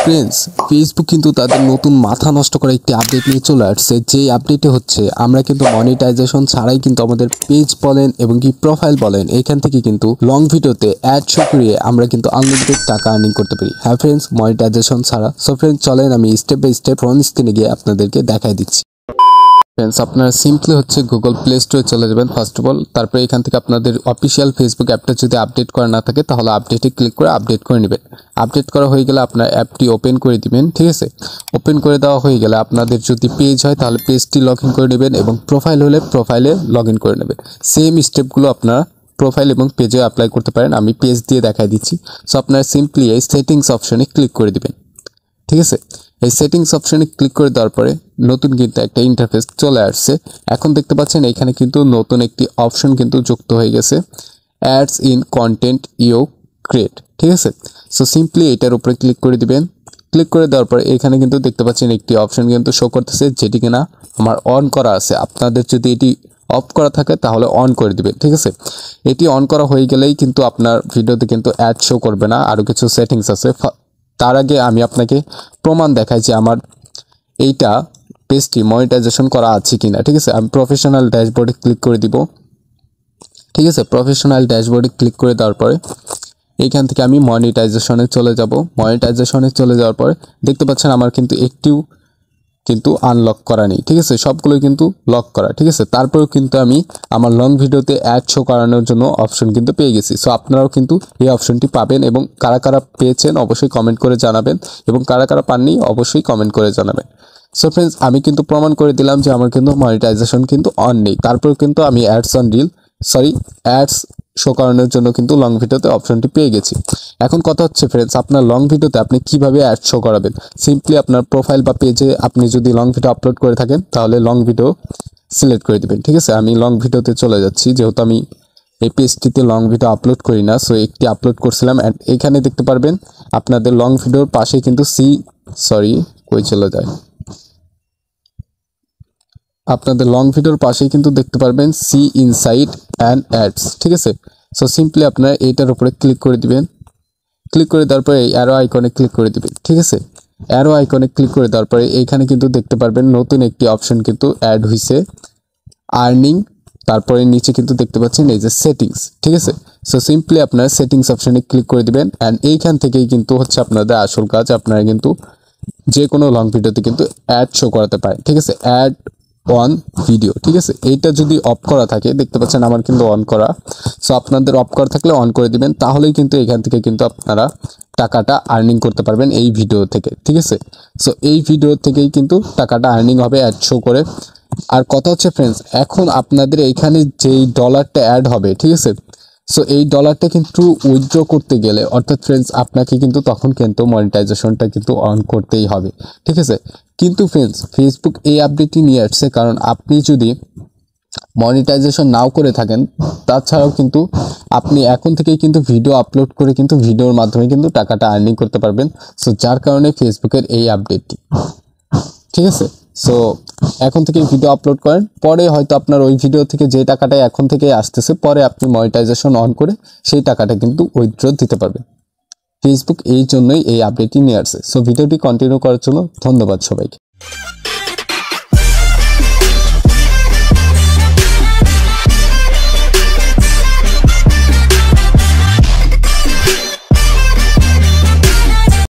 Friends, Facebook কিন্তু তাদের নতুন মাথা নষ্ট করা একটি আপডেট নিয়ে চলে আসছে। যে আপডেটে হচ্ছে আমরা কিন্তু মনিটাইজেশন ছাড়াই কিন্তু আমাদের পেজ বলেন এবং কি প্রোফাইল বলেন এখান থেকে কিন্তু লং ভিডিওতে অ্যাড শো করিয়ে আমরা কিন্তু আনলিমিটেড টাকা আর্নিং করতে পারি। হ্যাঁ ফ্রেন্ডস, মনিটাইজেশন ছাড়া। সো ফ্রেন্ডস, চলেন আমি স্টেপ বাই স্টেপ ফ্রন্ট স্ক্রিনে গিয়ে আপনাদেরকে দেখাই দিচ্ছি। ফ্রেন্ডস, আপনারা সিম্পলি হচ্ছে গুগল প্লে স্টোরে চলে যাবেন ফার্স্ট অফ অল। তারপরে এখান থেকে আপনাদের অফিসিয়াল ফেসবুক অ্যাপটা যদি আপডেট করা না থাকে তাহলে আপডেটে ক্লিক করে আপডেট করে নেবেন। আপডেট করা হয়ে গেলে আপনার অ্যাপটি ওপেন করে দিবেন। ঠিক আছে, ওপেন করে দেওয়া হয়ে গেলে আপনাদের যদি পেজ হয় তাহলে পেজটি লগ ইন করে নেবেন এবং প্রোফাইল হলে প্রোফাইলে লগ ইন করে নেবেন। সেম স্টেপগুলো আপনারা প্রোফাইল এবং পেজে অ্যাপ্লাই করতে পারেন। আমি পেজ দিয়ে দেখাই দিচ্ছি। সো আপনারা সিম্পলি এই সেটিংস অপশনে ক্লিক করে দিবেন। ঠিক আছে, এই সেটিংস অপশনে ক্লিক করে দেওয়ার পরে নতুন কিন্তু একটা ইন্টারফেস চলে আসছে। এখন দেখতে পাচ্ছেন এখানে কিন্তু নতুন একটি অপশন কিন্তু যুক্ত হয়ে গেছে, ads in content you create. ঠিক আছে, সো সিম্পলি এটার উপরে ক্লিক করে দিবেন। ক্লিক করে দেওয়ার পরে এখানে কিন্তু দেখতে পাচ্ছেন একটি অপশন কিন্তু শো করতেছে, যেটি কিনা আমার অন করা আছে। আপনাদের যদি এটি অফ করা থাকে তাহলে অন করে দিবেন। ঠিক আছে, এটি অন করা হয়ে গেলেই কিন্তু আপনার ভিডিওতে কিন্তু অ্যাড শো করবে না। আরও কিছু সেটিংস আছে। তার আগে আমি আপনাকে প্রমাণ দেখাই যে আমার এইটা পেজটি মনিটাইজেশন করা আছে কিনা। ঠিক আছে, আমি প্রফেশনাল ড্যাশবোর্ডে ক্লিক করে দিব। ঠিক আছে, প্রফেশনাল ড্যাশবোর্ডে ক্লিক করে দেওয়ার পরে এইখান থেকে আমি মনিটাইজেশনে চলে যাব। মনিটাইজেশনে চলে যাওয়ার পরে দেখতে পাচ্ছেন আমার কিন্তু একটিও কিন্তু আনলক করা নেই। ঠিক আছে, সবগুলোই কিন্তু লক করা। ঠিক আছে, তারপরেও কিন্তু আমি আমার লং ভিডিওতে অ্যাড শো করানোর জন্য অপশন কিন্তু পেয়ে গেছি। সো আপনারাও কিন্তু এই অপশনটি পাবেন এবং কারা কারা পেয়েছেন অবশ্যই কমেন্ট করে জানাবেন এবং কারা কারা পাননি অবশ্যই কমেন্ট করে জানাবেন। সো ফ্রেন্ডস, আমি কিন্তু প্রমাণ করে দিলাম যে আমার কিন্তু মনিটাইজেশন কিন্তু অন নেই। তারপরেও কিন্তু আমি অ্যাডস শো করানোর জন্য কিন্তু লং ভিডিওতে অপশনটি পেয়ে গেছি। এখন কথা হচ্ছে ফ্রেন্ডস, আপনার লং ভিডিওতে আপনি কিভাবে অ্যাড শো করাবেন। সিম্পলি আপনার প্রোফাইল বা পেজে আপনি যদি লং ভিডিও আপলোড করে থাকেন তাহলে লং ভিডিও সিলেক্ট করে দিবেন। ঠিক আছে, আমি লং ভিডিওতে চলে যাচ্ছি, যেহেতু আমি এই পেজটিতে লং ভিডিও আপলোড করি না। সো একটি আপলোড করছিলাম অ্যান্ড এখানে দেখতে পারবেন আপনাদের লং ভিডিওর পাশে কিন্তু আপনাদের লং ভিডিওর পাশেই কিন্তু দেখতে পারবেন সি ইনসাইট অ্যান্ড অ্যাডস। ঠিক আছে, সো সিম্পলি আপনারা এইটার উপরে ক্লিক করে দিবেন। ক্লিক করে দেওয়ার পরে এই অ্যারো আইকনে ক্লিক করে দিবেন। ঠিক আছে, অ্যারো আইকনে ক্লিক করে দেওয়ার পরে এইখানে কিন্তু দেখতে পারবেন নতুন একটি অপশন কিন্তু অ্যাড হয়েছে, আর্নিং। তারপরে নিচে কিন্তু দেখতে পাচ্ছেন এই যে সেটিংস। ঠিক আছে, সো সিম্পলি আপনারা সেটিংস অপশনে ক্লিক করে দিবেন অ্যান্ড এইখান থেকেই কিন্তু হচ্ছে আপনাদের আসল কাজ। আপনারা কিন্তু যে কোনো লং ভিডিওতে কিন্তু অ্যাড শো করাতে পারেন। ঠিক আছে, অ্যাড অন ভিডিও। ঠিক আছে, এইটা যদি অফ করা থাকে, দেখতে পাচ্ছেন আমার কিন্তু অন করা। সো আপনাদের অফ করা থাকলে অন করে দিবেন, তাহলেই কিন্তু এখান থেকে কিন্তু আপনারা টাকাটা আর্নিং করতে পারবেন এই ভিডিও থেকে। ঠিক আছে, সো এই ভিডিও থেকেই কিন্তু টাকাটা আর্নিং হবে অ্যাড শো করে। আর কথা হচ্ছে ফ্রেন্ডস, এখন আপনাদের এইখানে যেই ডলারটা অ্যাড হবে, ঠিক আছে, সো এই ডলারটা কিন্তু উইথড্র করতে গেলে অর্থাৎ ফ্রেন্ডস আপনাকে কিন্তু তখন কিন্তু মনিটাইজেশনটা কিন্তু অন করতেই হবে। ঠিক আছে, কিন্তু ফ্রেন্ডস ফেসবুক এই আপডেটটি নিয়ে আসছে কারণ আপনি যদি মনিটাইজেশন নাও করে থাকেন তাছাড়াও কিন্তু আপনি এখন থেকেই কিন্তু ভিডিও আপলোড করে কিন্তু ভিডিওর মাধ্যমে কিন্তু টাকাটা আর্নিং করতে পারবেন। সো যার কারণে ফেসবুকের এই আপডেটটি। ঠিক আছে, সো এখন থেকে ভিডিও আপলোড করেন, পরে হয়তো আপনার ওই ভিডিও থেকে যে টাকাটা এখন থেকে আসতেছে পরে আপনি মনিটাইজেশন অন করে সেই টাকাটা কিন্তু উইথড্র দিতে পারবেন। ফেসবুক এই জন্যই এই আপডেটটি নিয়ে আসছে। সো ভিডিওটি কন্টিনিউ করার জন্য ধন্যবাদ সবাইকে।